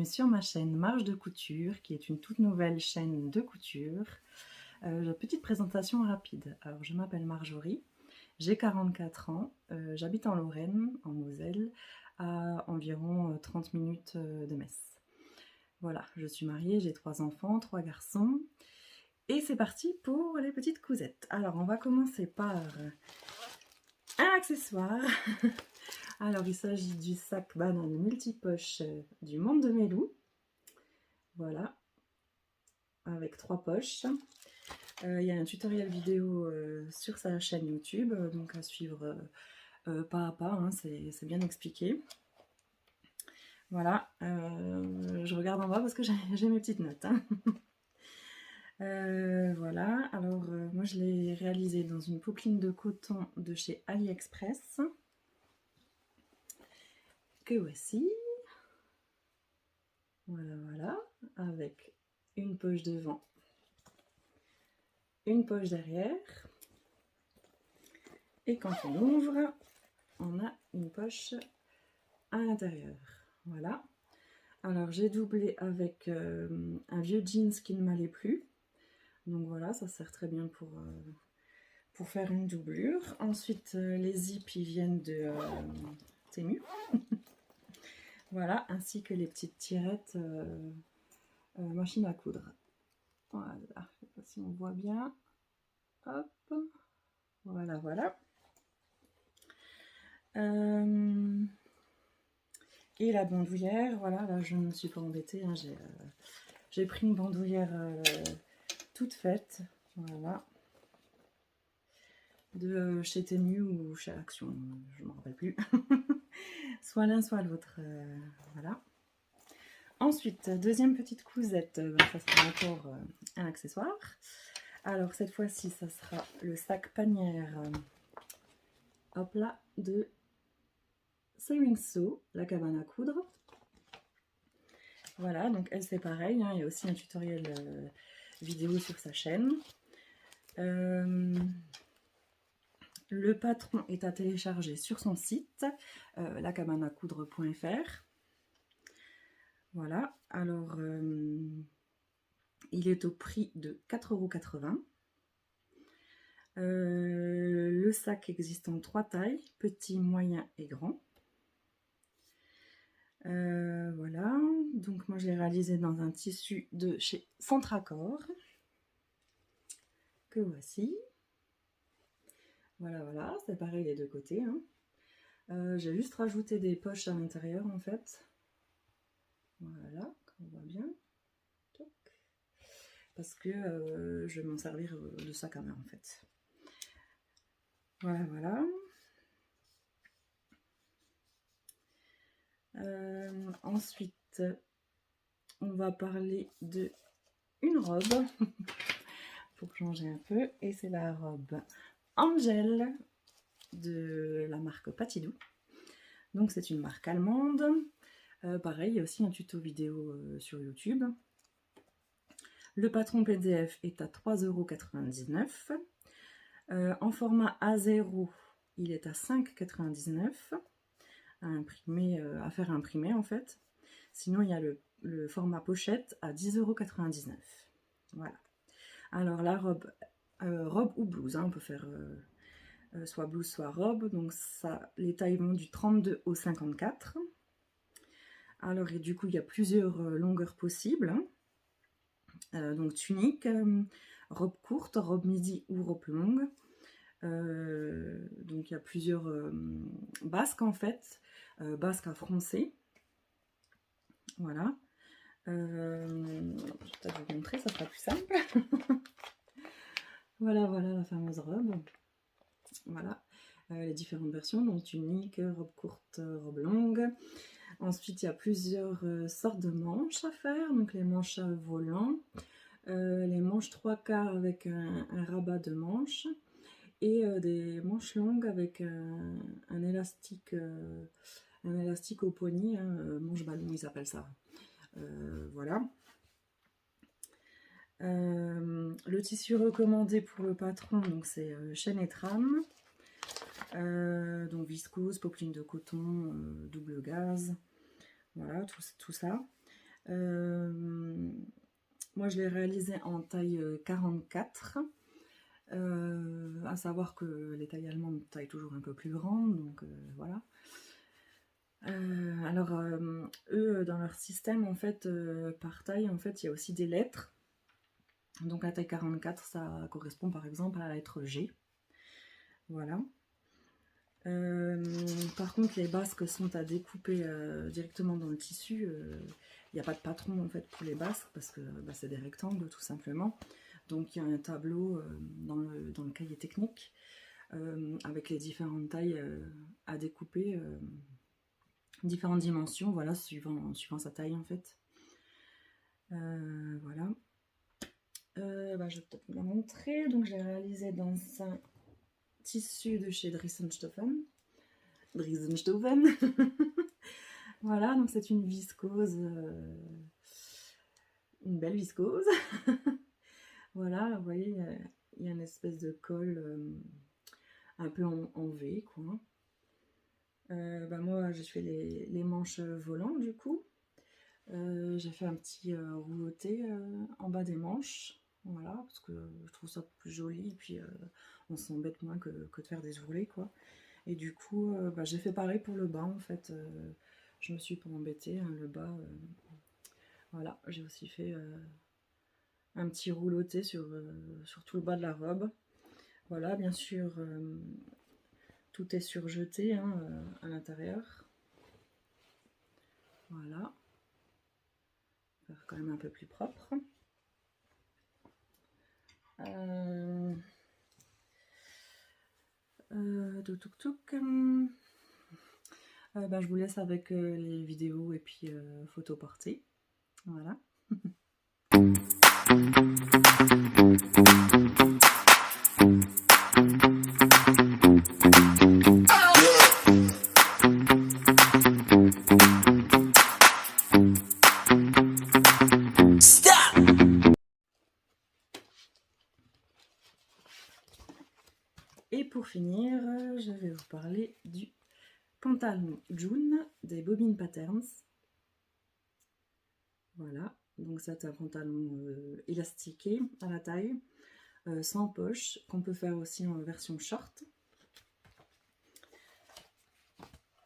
bienvenue sur ma chaîne Marge de Couture, qui est une toute nouvelle chaîne de couture. Petite présentation rapide. Alors, je m'appelle Marjorie, j'ai 44 ans, j'habite en Lorraine, en Moselle, à environ 30 minutes de Metz. Voilà, je suis mariée, j'ai 3 enfants, 3 garçons, et c'est parti pour les petites cousettes. Alors, on va commencer par un accessoire. Alors, il s'agit du sac banane multipoche du Monde de Melou. Voilà, avec 3 poches. Il y a un tutoriel vidéo sur sa chaîne YouTube, donc à suivre pas à pas, hein, c'est bien expliqué. Voilà, je regarde en bas parce que j'ai mes petites notes. Hein. Voilà, alors moi je l'ai réalisé dans une popeline de coton de chez AliExpress. Que voici. Voilà, voilà, avec une poche devant, une poche derrière. Et quand on ouvre, on a une poche à l'intérieur. Voilà. Alors j'ai doublé avec un vieux jeans qui ne m'allait plus. Donc voilà, ça sert très bien pour faire une doublure. Ensuite, les zips ils viennent de Temu. Voilà, ainsi que les petites tirettes machine à coudre. Voilà, je ne sais pas si on voit bien. Hop, voilà, voilà. Et la bandoulière, voilà, là je ne me suis pas embêtée, hein, j'ai pris une bandoulière toute faite, voilà, de chez Temu ou chez Action, je ne me rappelle plus, soit l'un soit l'autre, voilà. Ensuite, deuxième petite cousette, ça sera encore un accessoire. Alors cette fois-ci, ça sera le sac panière, hop là, de Sewing Sew, la cabane à coudre. Voilà, donc elle c'est pareil, hein, il y a aussi un tutoriel vidéo sur sa chaîne. Le patron est à télécharger sur son site, lacabaneacoudre.fr. Voilà, alors il est au prix de 4,80 €. Le sac existe en 3 tailles, petit, moyen et grand. Voilà, donc moi je l'ai réalisé dans un tissu de chez Centracor, que voici. Voilà, voilà, c'est pareil les deux côtés. Hein. J'ai juste rajouté des poches à l'intérieur en fait. Voilà, on voit bien. Toc. Parce que je vais m'en servir de sac à main en fait. Voilà, voilà. Ensuite, on va parler de une robe pour changer un peu, et c'est la robe Angel de la marque Patidou. Donc c'est une marque allemande. Pareil, il y a aussi un tuto vidéo sur YouTube. Le patron PDF est à 3,99 €. En format A0, il est à 5,99 € à imprimer, à faire imprimer en fait. Sinon, il y a le format pochette à 10,99 €. Voilà. Alors la robe, robe ou blouse, hein, on peut faire soit blouse, soit robe. Donc ça, les tailles vont du 32 au 54. Alors et du coup, il y a plusieurs longueurs possibles. Hein. Donc tunique, robe courte, robe midi ou robe longue. Donc il y a plusieurs basques en fait, basques à froncer. Voilà. Je vais peut-être vous montrer, ça sera plus simple. Voilà, voilà la fameuse robe. Voilà, les différentes versions, donc tunique, robe courte, robe longue. Ensuite, il y a plusieurs sortes de manches à faire, donc les manches à volant, les manches 3/4 avec un rabat de manches, et des manches longues avec un élastique au poignet, hein, manche ballon, ils appellent ça. Voilà. Le tissu recommandé pour le patron, donc c'est chaîne et trame, donc viscose, popeline de coton, double gaze, voilà, tout ça. Moi je l'ai réalisé en taille 44. À savoir que les tailles allemandes taillent toujours un peu plus grandes, donc voilà. Alors eux dans leur système en fait par taille en fait il y a aussi des lettres. Donc la taille 44 ça correspond par exemple à la lettre G. Voilà. Par contre les basques sont à découper directement dans le tissu. Il n'y a pas de patron en fait pour les basques parce que bah, c'est des rectangles tout simplement. Donc il y a un tableau dans le cahier technique avec les différentes tailles à découper, différentes dimensions, voilà, suivant sa taille en fait. Voilà. Bah, je vais peut-être vous la montrer. Donc j'ai réalisé dans un tissu de chez Dressenstoffen. Voilà, donc c'est une viscose, une belle viscose. Voilà, vous voyez, il y a une espèce de colle un peu en V, quoi. Bah moi, j'ai fait les manches volantes, du coup. J'ai fait un petit rouleauté en bas des manches. Voilà, parce que je trouve ça plus joli. Et puis, on s'embête moins que de faire des ourlets, quoi. Et du coup, bah, j'ai fait pareil pour le bas, en fait. Je me suis pas embêtée, hein, le bas. Voilà, j'ai aussi fait un petit rouleauté sur tout le bas de la robe. Voilà, bien sûr, tout est surjeté hein, à l'intérieur. Voilà. Faire quand même un peu plus propre. Bah, je vous laisse avec les vidéos et puis photos portées. Voilà. Et pour finir, je vais vous parler du pantalon June des Bobbin Patterns. Voilà, donc c'est un pantalon élastiqué à la taille, sans poche, qu'on peut faire aussi en version short.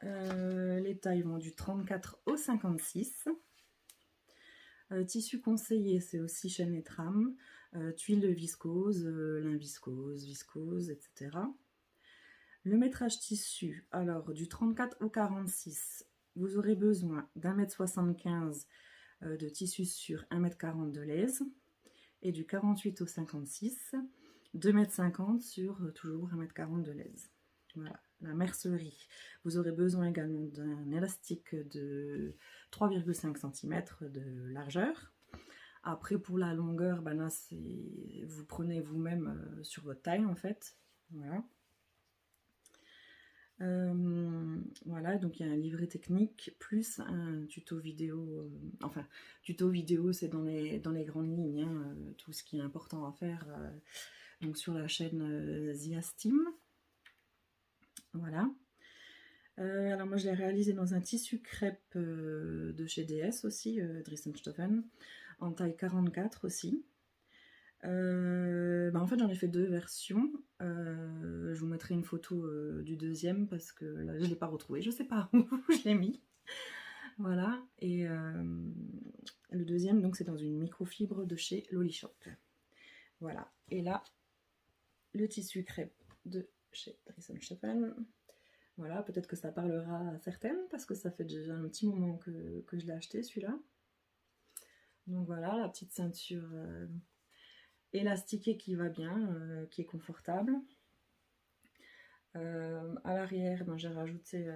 Les tailles vont du 34 au 56. Tissu conseillé, c'est aussi chaîne et trame, tuile de viscose, lin viscose, viscose, etc. Le métrage tissu, alors du 34 au 46, vous aurez besoin d'1,75 m de tissu sur 1,40 m de laise, et du 48 au 56, 2,50 m sur toujours 1,40 m de laise. Voilà. La mercerie, vous aurez besoin également d'un élastique de 3,5 cm de largeur. Après pour la longueur, ben là vous prenez vous-même sur votre taille en fait. Voilà. Voilà, donc il y a un livret technique plus un tuto vidéo. Enfin, tuto vidéo, c'est dans les grandes lignes, hein, tout ce qui est important à faire. Donc sur la chaîne Ziastim. Voilà. Alors moi je l'ai réalisé dans un tissu crêpe de chez DS aussi, Dressenstoffen, en taille 44 aussi. En fait j'en ai fait deux versions. Je vous mettrai une photo du deuxième parce que là je ne l'ai pas retrouvé, je sais pas où je l'ai mis. Voilà, et le deuxième donc c'est dans une microfibre de chez Lolishop. Voilà, et là le tissu crêpe de chez Dressenstoffen. Voilà, peut-être que ça parlera à certaines parce que ça fait déjà un petit moment que je l'ai acheté celui-là. Donc voilà, la petite ceinture élastiquée qui va bien, qui est confortable. À l'arrière, ben, j'ai rajouté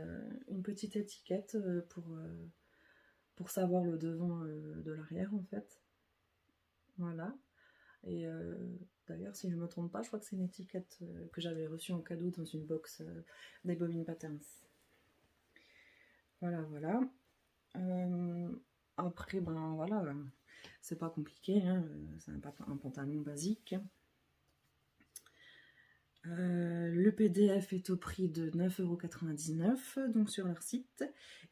une petite étiquette pour savoir le devant de l'arrière en fait. Voilà. Et d'ailleurs, si je ne me trompe pas, je crois que c'est une étiquette que j'avais reçue en cadeau dans une box des Bobbin Patterns. Voilà, voilà. Après, ben voilà, c'est pas compliqué, hein, c'est un pantalon basique. Le PDF est au prix de 9,99 € donc sur leur site,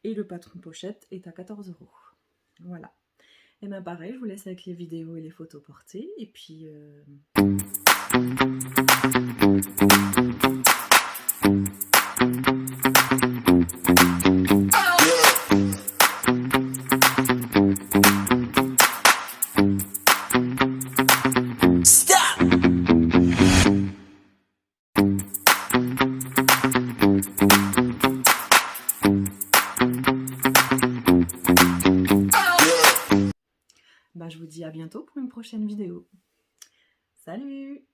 et le patron pochette est à 14 €. Voilà. Et bien pareil, je vous laisse avec les vidéos et les photos portées. Et puis... je vous dis à bientôt pour une prochaine vidéo. Salut!